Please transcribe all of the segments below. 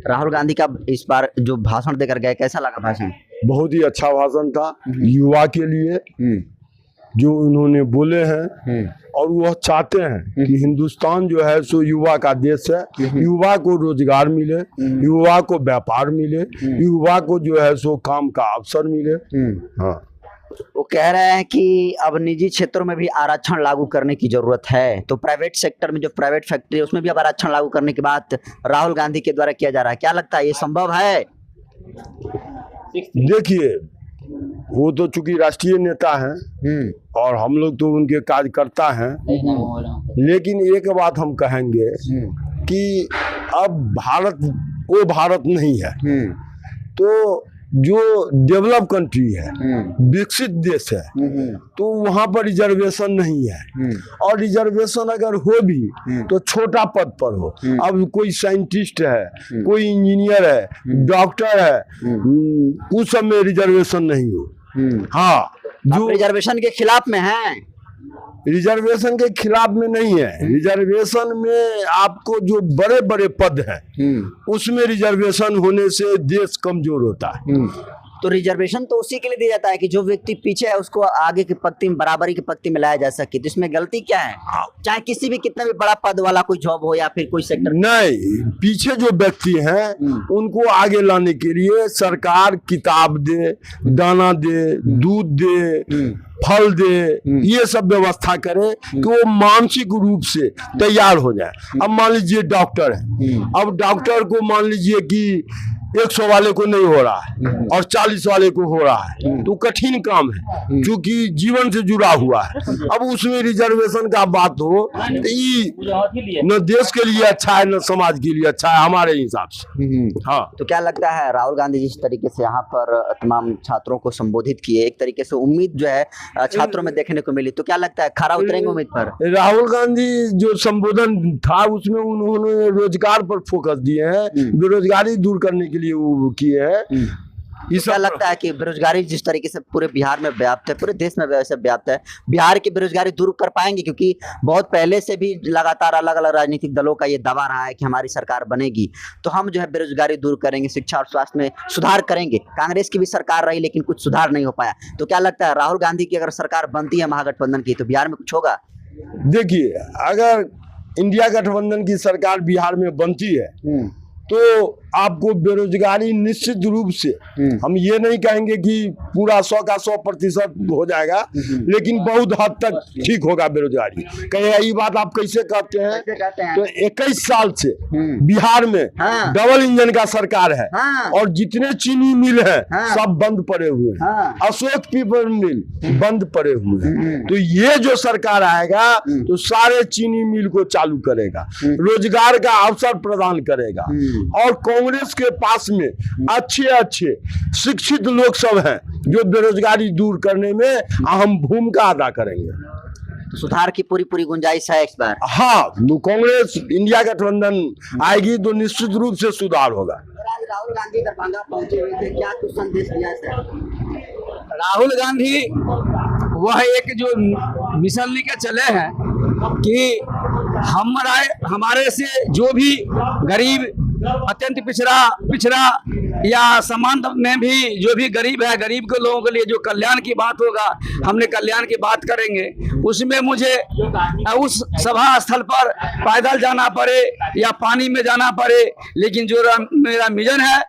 राहुल गांधी का इस बार जो भाषण देकर गए, कैसा लगा भाषण? बहुत ही अच्छा भाषण था युवा के लिए, जो उन्होंने बोले हैं। और वह चाहते हैं कि हिंदुस्तान जो है सो युवा का देश है, युवा को रोजगार मिले, युवा को व्यापार मिले, युवा को जो है सो काम का अवसर मिले। हाँ, वो कह रहे हैं कि अब निजी क्षेत्रों में भी आरक्षण लागू करने की जरूरत है, तो प्राइवेट सेक्टर में जो प्राइवेट फैक्ट्री है उसमें भी अब आरक्षण लागू करने की बात राहुल गांधी के द्वारा किया जा रहा है। क्या लगता है, ये संभव है? देखिए, वो तो चूंकि राष्ट्रीय नेता हैं और हम लोग तो उनके कार्यकर्ता हैं, लेकिन एक बात हम कहेंगे कि अब भारत वो भारत नहीं है। तो जो डेवलप कंट्री है, विकसित देश है, तो वहाँ पर रिजर्वेशन नहीं है। और रिजर्वेशन अगर हो भी तो छोटा पद पर हो। अब कोई साइंटिस्ट है, कोई इंजीनियर है, डॉक्टर है, उस सब में रिजर्वेशन नहीं हो। हाँ, जो रिजर्वेशन के खिलाफ में है, रिजर्वेशन के खिलाफ में नहीं है। रिजर्वेशन में आपको जो बड़े बड़े पद हैं उसमें रिजर्वेशन होने से देश कमजोर होता है। तो रिजर्वेशन तो उसी के लिए दिया जाता है कि जो व्यक्ति पीछे है उसको आगे की पंक्ति में, बराबरी की पंक्ति में लाया जा सके। तो इसमें गलती क्या है? चाहे किसी भी कितना भी बड़ा पद वाला कोई जॉब हो या फिर कोई सेक्टर। नहीं, पीछे जो व्यक्ति हैं उनको आगे लाने के लिए सरकार किताब दे, दाना दे, दूध दे, फल दे, ये सब व्यवस्था करे कि वो मानसिक रूप से तैयार हो जाए। अब मान लीजिए डॉक्टर है, अब डॉक्टर को मान लीजिए कि 100 वाले को नहीं हो रहा है और 40 वाले को हो रहा है, तो कठिन काम है क्योंकि जीवन से जुड़ा हुआ है। अब उसमें रिजर्वेशन का बात हो तो ये न देश के लिए अच्छा है न समाज के लिए अच्छा है हमारे हिसाब से। हाँ, तो क्या लगता है राहुल गांधी जिस तरीके से यहाँ पर तमाम छात्रों को संबोधित किए, एक तरीके से उम्मीद जो है छात्रों में देखने को मिली, तो क्या लगता है खरा उतरेंगे उम्मीद पर? राहुल गांधी जो संबोधन था उसमें उन्होंने रोजगार पर फोकस दिए हैं, बेरोजगारी दूर करने के लिए वो किए हैं। क्या लगता है कि बेरोजगारी जिस तरीके से पूरे बिहार में व्याप्त है, पूरे देश में वैसे व्याप्त है, बिहार की बेरोजगारी दूर कर पाएंगे? क्योंकि बहुत पहले से भी लगातार अलग अलग राजनीतिक दलों का ये दावा रहा है कि हमारी सरकार बनेगी तो हम जो है बेरोजगारी दूर करेंगे, शिक्षा और स्वास्थ्य में सुधार करेंगे। कांग्रेस की भी सरकार रही लेकिन कुछ सुधार नहीं हो पाया। तो क्या लगता है राहुल गांधी की अगर सरकार बनती है महागठबंधन की तो बिहार में कुछ होगा? देखिए, अगर इंडिया गठबंधन की सरकार बिहार में बनती है तो आपको बेरोजगारी निश्चित रूप से, हम ये नहीं कहेंगे कि पूरा 100 का 100% हो जाएगा, लेकिन बहुत हद तक ठीक होगा बेरोजगारी। कहे ये बात आप कैसे कहते हैं? तो 21 साल से बिहार में डबल इंजन का सरकार है और जितने चीनी मिल है सब बंद पड़े हुए हैं, अशोक पेपर मिल बंद पड़े हुए हैं। तो ये जो सरकार आएगा तो सारे चीनी मिल को चालू करेगा, रोजगार का अवसर प्रदान करेगा और कांग्रेस के पास में अच्छे शिक्षित लोग सब हैं जो बेरोजगारी दूर करने में अहम भूमिका अदा करेंगे। तो सुधार की पूरी गुंजाइश है इस बार? हाँ, कांग्रेस इंडिया गठबंधन आएगी तो निश्चित रूप से सुधार होगा। राहुल गांधी दरभंगा पहुंचे हुए थे, क्या कुछ संदेश दिया है? राहुल गांधी वह एक जो मिशन लेकर चले हैं कि हमारे से जो भी गरीब, अत्यंत पिछड़ा या समाज में भी जो भी गरीब है, गरीब के लोगों के लिए जो कल्याण की बात होगा, हमने कल्याण की बात करेंगे। उसमें मुझे उस सभा स्थल पर पैदल जाना पड़े या पानी में जाना पड़े, लेकिन जो मेरा मिशन है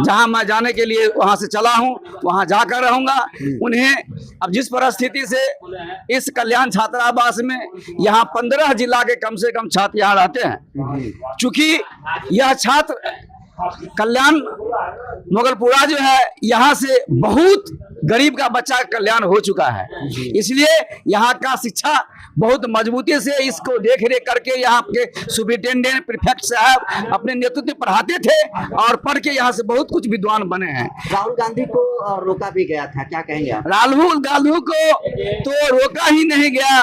जहां मैं जाने के लिए वहां से चला हूं वहां जाकर रहूंगा। उन्हें अब जिस परिस्थिति से इस कल्याण छात्रावास में यहाँ 15 जिला के कम से कम छात्र यहाँ रहते हैं, चूंकि यह छात्र कल्याण मोगलपुरा जो है यहाँ से बहुत गरीब का बच्चा का कल्याण हो चुका है, इसलिए यहाँ का शिक्षा बहुत मजबूती से इसको देख रेख करके यहाँ के सुपरिटेंडेंट प्रीफेक्ट साहब अपने नेतृत्व में पढ़ाते थे और पढ़ के यहाँ से बहुत कुछ विद्वान बने हैं। राहुल गांधी को रोका भी गया था, क्या कहेंगे आप? राहुल गांधी को तो रोका ही नहीं गया,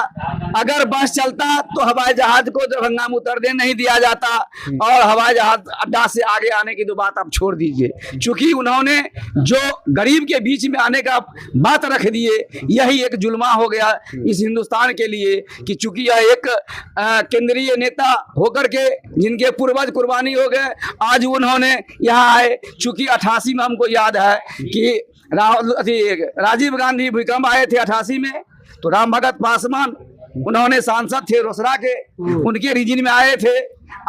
अगर बस चलता तो हवाई जहाज को दरभंगा में उतरने नहीं दिया जाता, और हवाई जहाज अड्डा से आगे आने की तो बात आप छोड़ दीजिए। चूंकि उन्होंने जो गरीब के बीच में आने का बात रख दिए, यही एक जुल्मा हो गया इस हिंदुस्तान के लिए कि चूंकि यह एक केंद्रीय नेता होकर के जिनके पूर्वज कुर्बानी हो गए, आज उन्होंने यहाँ आए। चूंकि 88 में हमको याद है कि राजीव गांधी भूकंप आए थे 88 में, तो राम भगत पासवान उन्होंने सांसद थे रोसड़ा के, उनके रीजन में आए थे।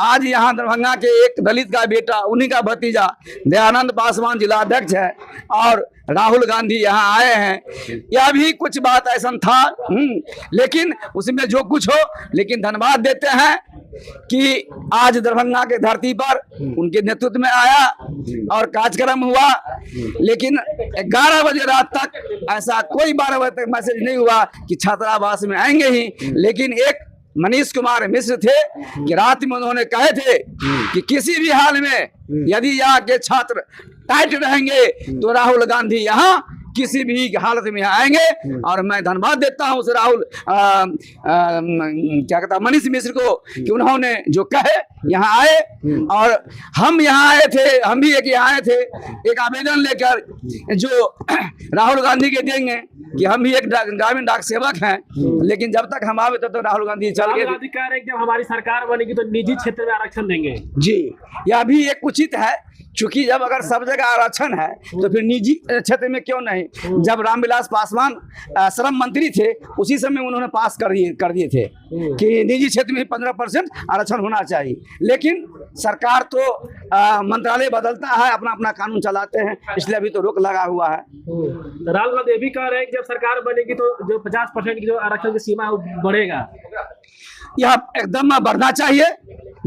आज यहाँ दरभंगा के एक दलित का बेटा, उन्हीं का भतीजा दयानंद पासवान जिला अध्यक्ष है, और राहुल गांधी यहाँ आए हैं। यह भी कुछ बात ऐसा था, लेकिन उसमें जो कुछ हो, लेकिन धन्यवाद देते हैं कि आज दरभंगा के धरती पर उनके नेतृत्व में आया और कार्यक्रम हुआ। लेकिन 11 बजे रात तक ऐसा कोई 12 बजे तक मैसेज नहीं हुआ कि छात्रावास में आएंगे ही। लेकिन एक मनीष कुमार मिश्र थे कि रात में उन्होंने कहे थे कि किसी भी हाल में यदि यहाँ के छात्र टाइट रहेंगे तो राहुल गांधी यहाँ किसी भी हालत में आएंगे। और मैं धन्यवाद देता हूँ उस राहुल क्या कहता मनीष मिश्र को कि उन्होंने जो कहे यहाँ आए, और हम यहाँ आए थे, हम भी एक यहाँ आए थे एक आवेदन लेकर जो राहुल गांधी के देंगे कि हम भी एक ग्रामीण डाक सेवक हैं, लेकिन जब तक हम आवे तो राहुल गांधी चल गए। कह रहे हैं जब हमारी सरकार बनेगी तो निजी क्षेत्र में आरक्षण देंगे। जी, यह भी एक उचित है, चूंकि जब अगर सब जगह आरक्षण है तो फिर निजी क्षेत्र में क्यों नहीं। जब रामविलास पासवान श्रम मंत्री थे उसी समय उन्होंने पास कर दिए थे कि निजी क्षेत्र में 15% आरक्षण होना चाहिए। लेकिन सरकार तो मंत्रालय बदलता है, अपना अपना कानून चलाते हैं, इसलिए अभी तो रोक लगा हुआ है। राहुल गांधी भी कह रहे हैं कि जब सरकार बनेगी तो जो 50% की जो आरक्षण की सीमा है वो बढ़ेगा। यह एकदम बढ़ना चाहिए।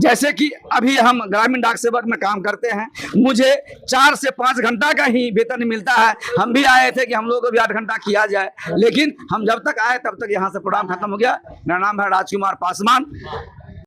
जैसे कि अभी हम ग्रामीण डाक सेवक में काम करते हैं, मुझे 4 से 5 घंटा का ही वेतन मिलता है। हम भी आए थे कि हम लोग को भी 8 घंटा किया जाए, लेकिन हम जब तक आए तब तक यहाँ से प्रोग्राम खत्म हो गया। मेरा नाम है राजकुमार पासवान।